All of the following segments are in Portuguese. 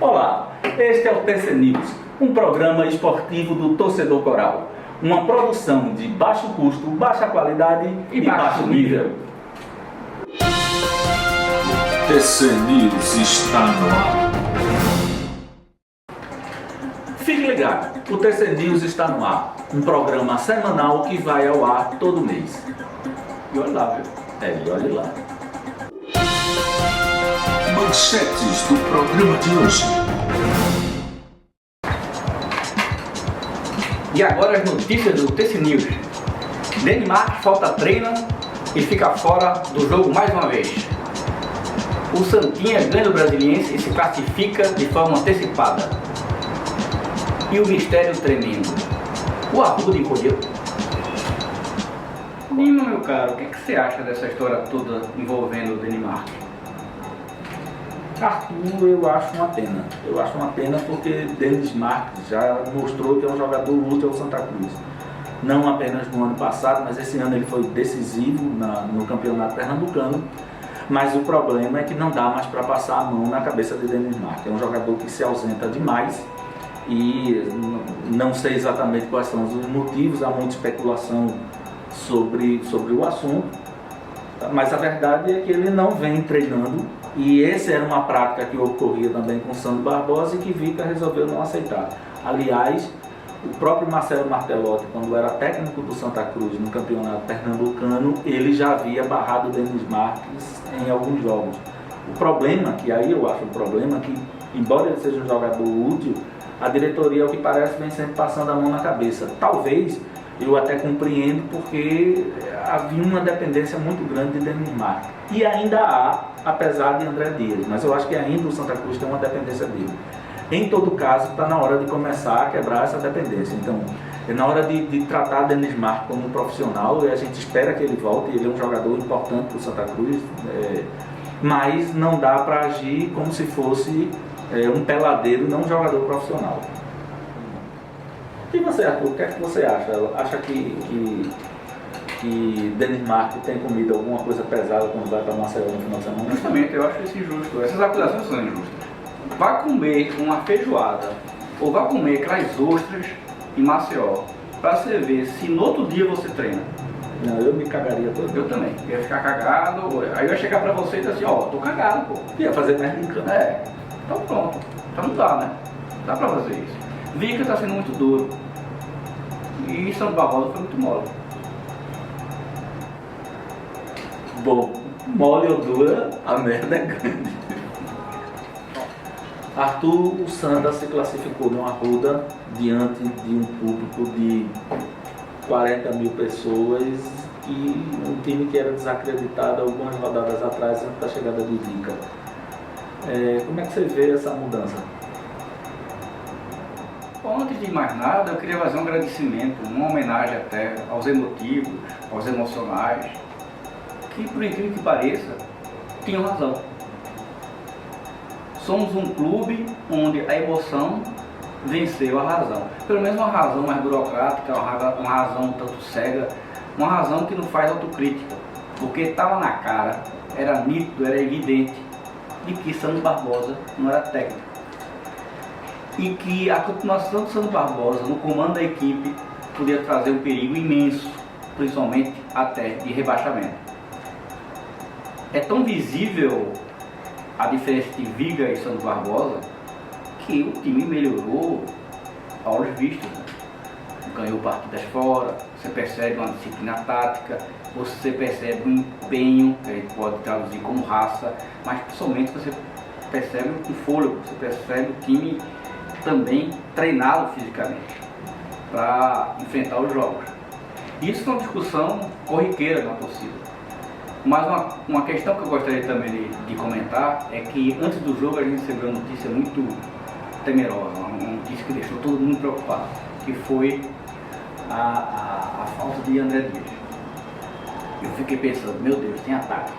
Olá, este é o TC News, um programa esportivo do Torcedor Coral. Uma produção de baixo custo, baixa qualidade e baixo nível. TC News está no ar. Fique ligado, o TC News está no ar. Um programa semanal que vai ao ar todo mês. E olha lá, viu? E olha lá. Manchetes do programa de hoje. E agora as notícias do TC News. Denimar falta treino e fica fora do jogo mais uma vez. O Santinha ganha do Brasiliense e se classifica de forma antecipada. E o mistério tremendo. O Arruda encolheu. Lima, meu caro, o que você acha dessa história toda envolvendo o Denimar? Arthur, eu acho uma pena. Eu acho uma pena porque Denis Marques já mostrou que é um jogador útil ao Santa Cruz. Não apenas no ano passado, mas esse ano ele foi decisivo no campeonato pernambucano. Mas o problema é que não dá mais para passar a mão na cabeça de Denis Marques. É um jogador que se ausenta demais e não sei exatamente quais são os motivos, há muita especulação sobre o assunto. Mas a verdade é que ele não vem treinando. E essa era uma prática que ocorria também com o Sandro Barbosa e que Vica resolveu não aceitar. Aliás, o próprio Marcelo Martelotti, quando era técnico do Santa Cruz no campeonato pernambucano, ele já havia barrado o Denis Marques em alguns jogos. O problema, que aí eu acho um problema, que embora ele seja um jogador útil, a diretoria, ao que parece, vem sempre passando a mão na cabeça. Talvez eu até compreendo porque havia uma dependência muito grande de Denis Marques. E ainda há, apesar de André Dias, mas eu acho que ainda o Santa Cruz tem uma dependência dele. Em todo caso, está na hora de começar a quebrar essa dependência. Então, é na hora de tratar Denis Marques como um profissional, e a gente espera que ele volte, ele é um jogador importante para o Santa Cruz, mas não dá para agir como se fosse um peladeiro, não um jogador profissional. E você, Arthur, o que é que você acha? Acha que Denis Marques tem comido alguma coisa pesada quando vai para Maceió no final de semana? Justamente, eu acho isso injusto. Essas acusações são injustas. Vá comer uma feijoada ou vá comer aquelas ostras em Maceió para você ver se no outro dia você treina. Não, eu me cagaria todo. Eu também. Eu ia ficar cagado. Aí eu ia chegar para você e dizer assim, ó, tô cagado, pô. Ia fazer merda em campo. Então pronto. Então não dá, né? Dá para fazer isso. Vica está sendo muito duro. E Sandro Barbosa foi muito mole. Bom, mole ou dura, a merda é grande. Arthur, o Santa se classificou no Arruda diante de um público de 40 mil pessoas e um time que era desacreditado algumas rodadas atrás antes da chegada de Vica. Como é que você vê essa mudança? Bom, antes de mais nada, eu queria fazer um agradecimento, uma homenagem até aos emotivos, aos emocionais, que por incrível que pareça, tinham razão. Somos um clube onde a emoção venceu a razão. Pelo menos uma razão mais burocrática, uma razão um tanto cega, uma razão que não faz autocrítica. Porque estava na cara, era nítido, era evidente, de que Sandro Barbosa não era técnico. E que a continuação de Sandro Barbosa no comando da equipe podia trazer um perigo imenso, principalmente até de rebaixamento. É tão visível a diferença de Viga e Sandro Barbosa que o time melhorou a olhos vistos, né? Ganhou partidas fora, você percebe uma disciplina tática, você percebe um empenho, que a gente pode traduzir como raça, mas principalmente você percebe um fôlego, você percebe o time também treinado fisicamente para enfrentar os jogos. Isso é uma discussão corriqueira na torcida. Mas uma questão que eu gostaria também de comentar é que antes do jogo a gente recebeu uma notícia muito temerosa, uma notícia que deixou todo mundo preocupado, que foi a falta de André Dias. Eu fiquei pensando, meu Deus, sem ataque.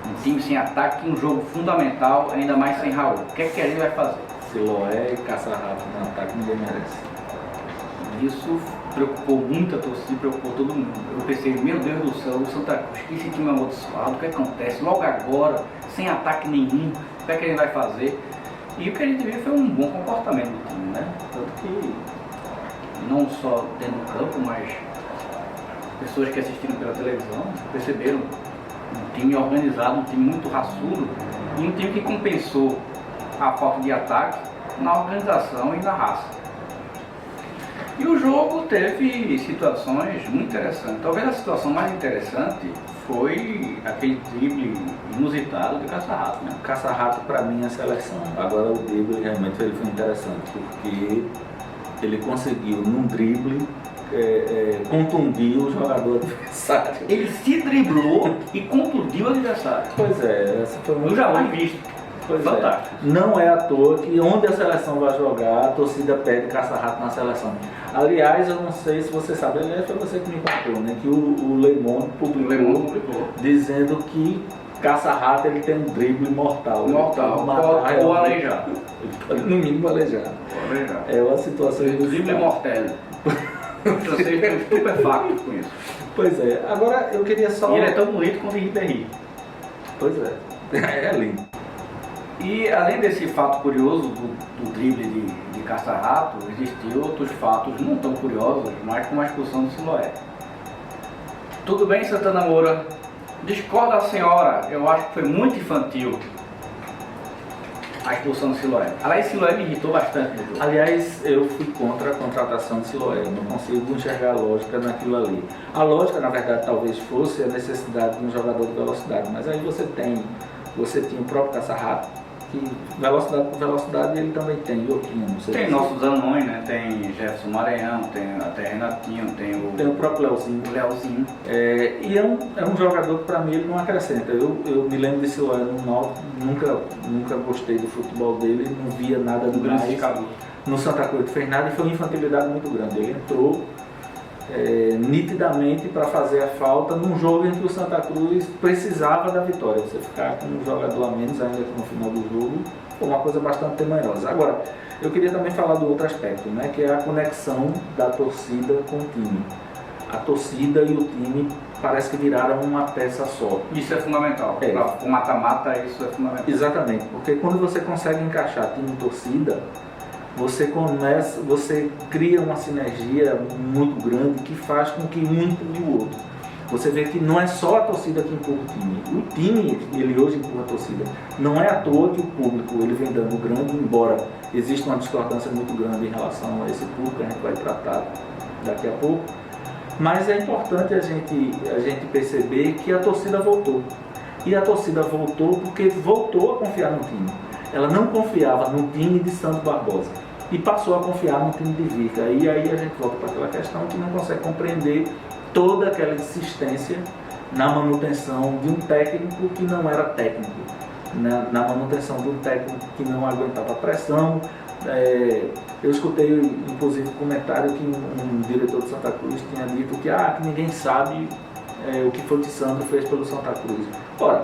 Um time sem ataque, um jogo fundamental, ainda mais sem Raul. O que é que a gente vai fazer? Siloé e Caçarrapa no ataque, ninguém merece. Isso preocupou muito a torcida, preocupou todo mundo. Eu pensei, meu Deus do céu, o Santa Cruz, que esse time amaldiçoado, o que acontece? Logo agora, sem ataque nenhum, o que é que a gente vai fazer? E o que a gente viu foi um bom comportamento do time, né? Tanto que não só dentro do campo, mas pessoas que assistiram pela televisão perceberam um time organizado, um time muito raçudo e um time que compensou a falta de ataque na organização e na raça. E o jogo teve situações muito interessantes. Talvez a situação mais interessante foi aquele drible inusitado de Caça-Rato, né? Caça-Rato para mim é a seleção. Agora o drible realmente ele foi interessante, porque ele conseguiu num drible contundir o jogador adversário. Ele se driblou e contundiu o adversário. Pois é, essa foi Eu jamais visto. Pois Fantástico. É. Não é à toa que onde a seleção vai jogar, a torcida pede Caça-Rato na seleção. Aliás, eu não sei se você sabe, aliás, foi você que me contou, né? Que o Le Monde publicou dizendo que Caça-Rato ele tem um drible mortal. Ou aleijado. No mínimo aleijado. É uma situação de drible mortel. Vocês estão estupefactos com isso. Pois é. Agora eu queria só... E ele é tão bonito quanto o Ribéry. Pois é. É lindo. E além desse fato curioso do drible de Caça-Rato, existiam outros fatos não tão curiosos, mas como a expulsão do Siloé. Tudo bem, Santana Moura? Discorda a senhora, eu acho que foi muito infantil a expulsão do Siloé. Aliás, Siloé me irritou bastante no jogo. Aliás, eu fui contra a contratação de Siloé, eu não consigo enxergar a lógica naquilo ali. A lógica, na verdade, talvez fosse a necessidade de um jogador de velocidade, mas aí você tinha o próprio Caça-Rato, que velocidade por velocidade ele também tem, tem nossos anões, né? Tem Jefferson Maranhão, tem até Renatinho, tem o próprio Leozinho. E é um jogador que para mim ele não acrescenta. Eu me lembro de Siloé no Náutico, nunca gostei do futebol dele, não via nada do grande. No Santa Cruz fez nada e foi uma infantilidade muito grande. Ele entrou nitidamente para fazer a falta num jogo em que o Santa Cruz precisava da vitória. Você ficar com um jogador a menos ainda que no final do jogo foi uma coisa bastante temerosa. Agora, eu queria também falar do outro aspecto, né, que é a conexão da torcida com o time. A torcida e o time parece que viraram uma peça só. Isso é fundamental. Para o mata-mata, isso é fundamental. Exatamente, porque quando você consegue encaixar time e torcida, você cria uma sinergia muito grande que faz com que um empurre o outro. Você vê que não é só a torcida que empurra o time. O time, ele hoje empurra a torcida. Não é à toa que o público ele vem dando grande, embora exista uma discordância muito grande em relação a esse público, que a gente vai tratar daqui a pouco. Mas é importante a gente perceber que a torcida voltou. E a torcida voltou porque voltou a confiar no time. Ela não confiava no time de Santos Barbosa e passou a confiar no time de Vica. E aí a gente volta para aquela questão que não consegue compreender toda aquela insistência na manutenção de um técnico que não era técnico, na manutenção de um técnico que não aguentava a pressão. Eu escutei inclusive um comentário que um diretor de Santa Cruz tinha dito que ninguém sabe o que foi que Sandro fez pelo Santa Cruz. Ora,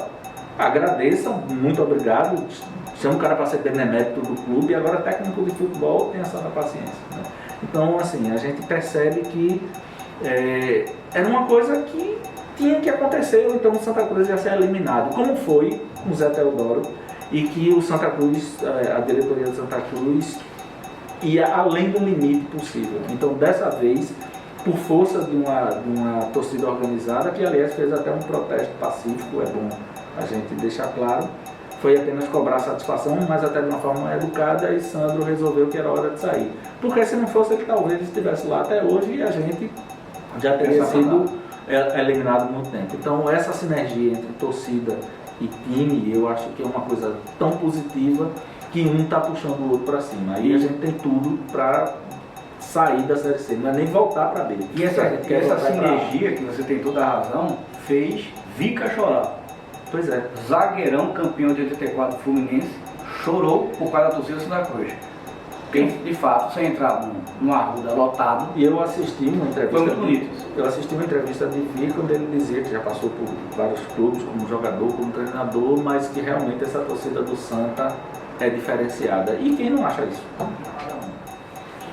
agradeça, muito obrigado. Chama o cara para ser benemérito do clube e agora técnico de futebol tem essa paciência, né? Então, assim, a gente percebe que era uma coisa que tinha que acontecer, ou então o Santa Cruz ia ser eliminado, como foi com o Zé Teodoro, e que o Santa Cruz, a diretoria do Santa Cruz, ia além do limite possível. Então, dessa vez, por força de uma torcida organizada, que aliás fez até um protesto pacífico, é bom a gente deixar claro, foi apenas cobrar satisfação, mas até de uma forma educada, e Sandro resolveu que era hora de sair. Porque se não fosse ele, talvez estivesse lá até hoje e a gente já teria sido eliminado há muito tempo. Então essa sinergia entre torcida e time, eu acho que é uma coisa tão positiva que um está puxando o outro para cima. Aí a gente tem tudo para sair da Série C, não é nem voltar para B. E essa sinergia, que você tem toda a razão, fez Vica chorar. Pois é. Zagueirão, campeão de 84 Fluminense, chorou por causa da torcida do Santa Cruz. Porque, de fato, você entrar numa arruda lotado. E eu assisti uma entrevista. Foi muito bonito. Eu assisti uma entrevista de Vica, onde ele dizia que já passou por vários clubes, como jogador, como treinador, mas que realmente essa torcida do Santa é diferenciada. E quem não acha isso?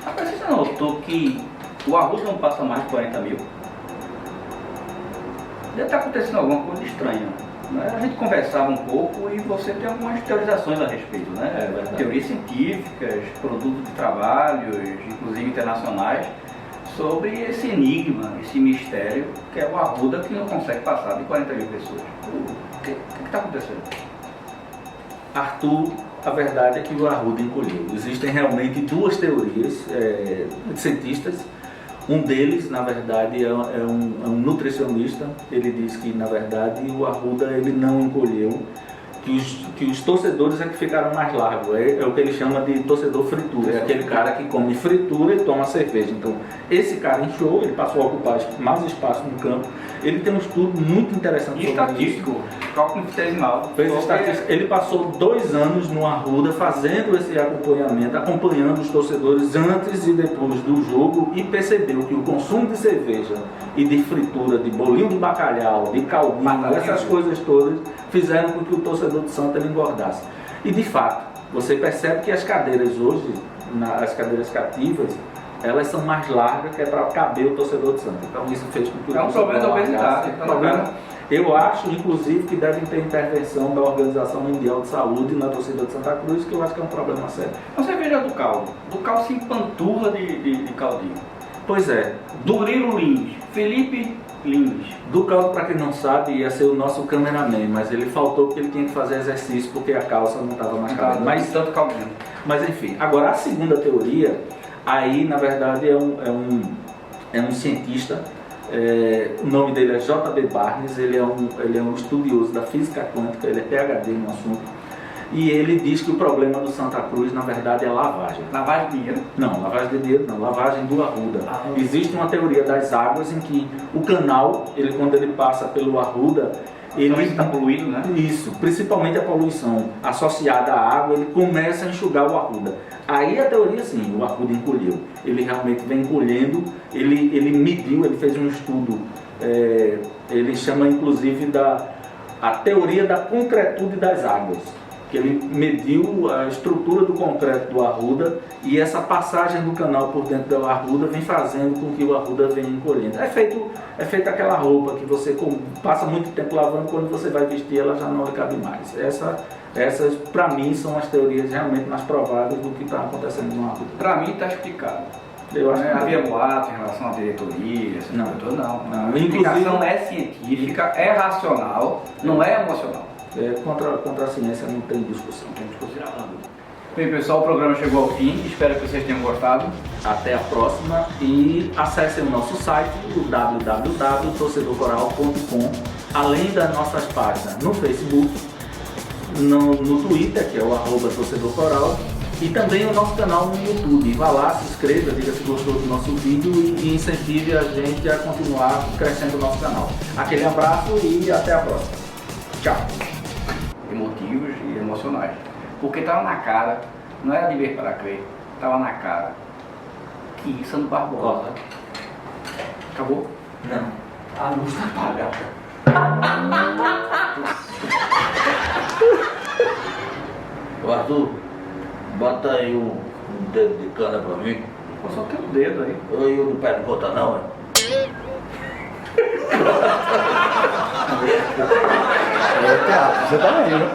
Rapaz, você já notou que o Arruda não passa mais de 40 mil? Deve estar acontecendo alguma coisa estranha né, a gente conversava um pouco e você tem algumas teorizações a respeito, né? É verdade. Teorias científicas, produtos de trabalhos, inclusive internacionais, sobre esse enigma, esse mistério que é o Arruda, que não consegue passar de 40 mil pessoas. O que está acontecendo? Arthur, a verdade é que o Arruda encolheu. Existem realmente duas teorias de cientistas. Um deles, na verdade, é um nutricionista. Ele diz que, na verdade, o Arruda ele não encolheu, que os torcedores é que ficaram mais largos. É o que ele chama de torcedor fritura. É aquele cara que come fritura e toma cerveja. Então, esse cara inchou, ele passou a ocupar mais espaço no campo. Ele tem um estudo muito interessante sobre Estatístico, cálculo infinitesimal. Ele passou 2 anos no Arruda fazendo esse acompanhamento, acompanhando os torcedores antes e depois do jogo, e percebeu que o consumo de cerveja e de fritura, de bolinho de bacalhau, de caldinho, essas coisas todas fizeram com que o torcedor de Santa ele engordasse. E de fato, você percebe que as cadeiras hoje, as cadeiras cativas, elas são mais largas, que é para caber o torcedor de Santa. Então isso fez com que o é um problema da obesidade. Eu acho, inclusive, que deve ter intervenção da Organização Mundial de Saúde na torcida de Santa Cruz, que eu acho que é um problema sério. Você veja do caldo. Do caldo se empanturra de caldinho. Pois é. Murilo Lins, Felipe Lins. Do caldo, para quem não sabe, ia ser o nosso cameraman, mas ele faltou porque ele tinha que fazer exercício porque a calça não estava mais cabendo. Mas tanto caldinho. Mas enfim, agora a segunda teoria, aí na verdade é um cientista. O nome dele é J.B. Barnes, ele é um estudioso da física quântica, ele é PhD no assunto, e ele diz que o problema do Santa Cruz, na verdade, é lavagem. Lavagem de dinheiro? Não, lavagem de dinheiro não, lavagem do Arruda. Existe uma teoria das águas em que o canal, quando ele passa pelo Arruda, ele está poluído, né? Isso, principalmente a poluição associada à água, ele começa a enxugar o Arruda. Aí a teoria, sim, o Arruda encolheu. Ele realmente vem encolhendo, ele mediu, ele fez um estudo, ele chama inclusive a teoria da concretude das águas, que ele mediu a estrutura do concreto do Arruda e essa passagem do canal por dentro do Arruda vem fazendo com que o Arruda venha encolhendo. É feito aquela roupa que você passa muito tempo lavando, quando você vai vestir ela já não lhe cabe mais. Essas para mim, são as teorias realmente mais prováveis do que está acontecendo no Arruda. Para mim está explicado. Eu acho que havia boato em relação à diretoria, não. A explicação é científica, é racional, não é emocional. Contra a ciência não tem discussão. Bem, pessoal, o programa chegou ao fim. Espero que vocês tenham gostado. Até a próxima e acessem o nosso site, o www.torcedorcoral.com, além das nossas páginas no Facebook, no Twitter, que é o @torcedorcoral, e também o nosso canal no YouTube. Vá lá, se inscreva, diga se gostou do nosso vídeo e incentive a gente a continuar crescendo o nosso canal. Aquele abraço e até a próxima. Tchau. Emotivos e emocionais. Porque estava na cara, não era de ver para crer, estava na cara que Sandro Barbosa. Acabou? Não. A luz está apagada. Ô Arthur, bota aí um dedo de cana pra mim. Eu só tenho o dedo aí. Eu não pego conta não, é? Você tá bem, né?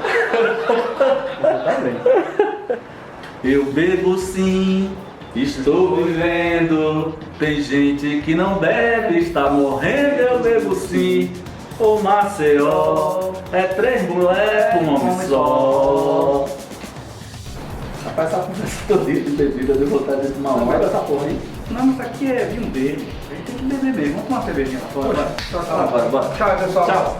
Você tá bem. Eu bebo sim, estou vivendo. Tem gente que não bebe, está morrendo. Eu bebo sim. Ô Maceió, é 3 moleques, um homem só. Rapaz, essa conversa toda de bebida, deu vontade de tomar uma. Olha essa porra aí. Não, mas isso aqui é vinho dele. A gente tem que beber mesmo. Vamos tomar uma cervejinha lá fora. Bora. Tchau, pessoal. Tchau.